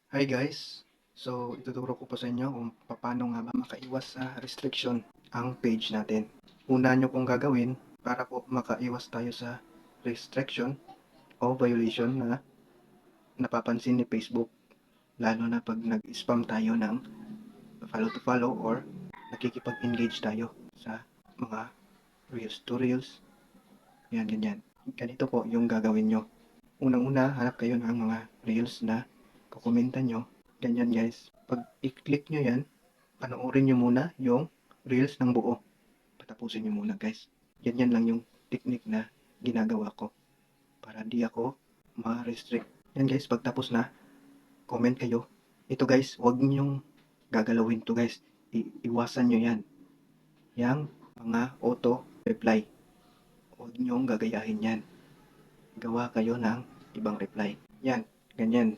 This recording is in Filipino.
Hi guys! So, ituturo ko po sa inyo kung paano nga ba makaiwas sa restriction ang page natin. Una nyo pong gagawin para po makaiwas tayo sa restriction o violation na napapansin ni Facebook, lalo na pag nag-spam tayo ng follow to follow or nakikipag-engage tayo sa mga reels to reels. Yan, ganyan. Ganito po yung gagawin nyo. Unang-una, hanap kayo ng mga reels na kukomenta nyo. Ganyan guys. Pag i-click nyo yan, panoorin nyo muna yung reels ng buo. Patapusin nyo muna guys. Ganyan lang yung technique na ginagawa ko para di ako ma-restrict. Yan guys, pagtapos na, comment kayo. Ito guys, huwag nyong gagalawin to guys. Iwasan nyo yan. Yang mga auto reply. Huwag nyong gagayahin yan. Gawa kayo ng ibang reply. Yan, ganyan.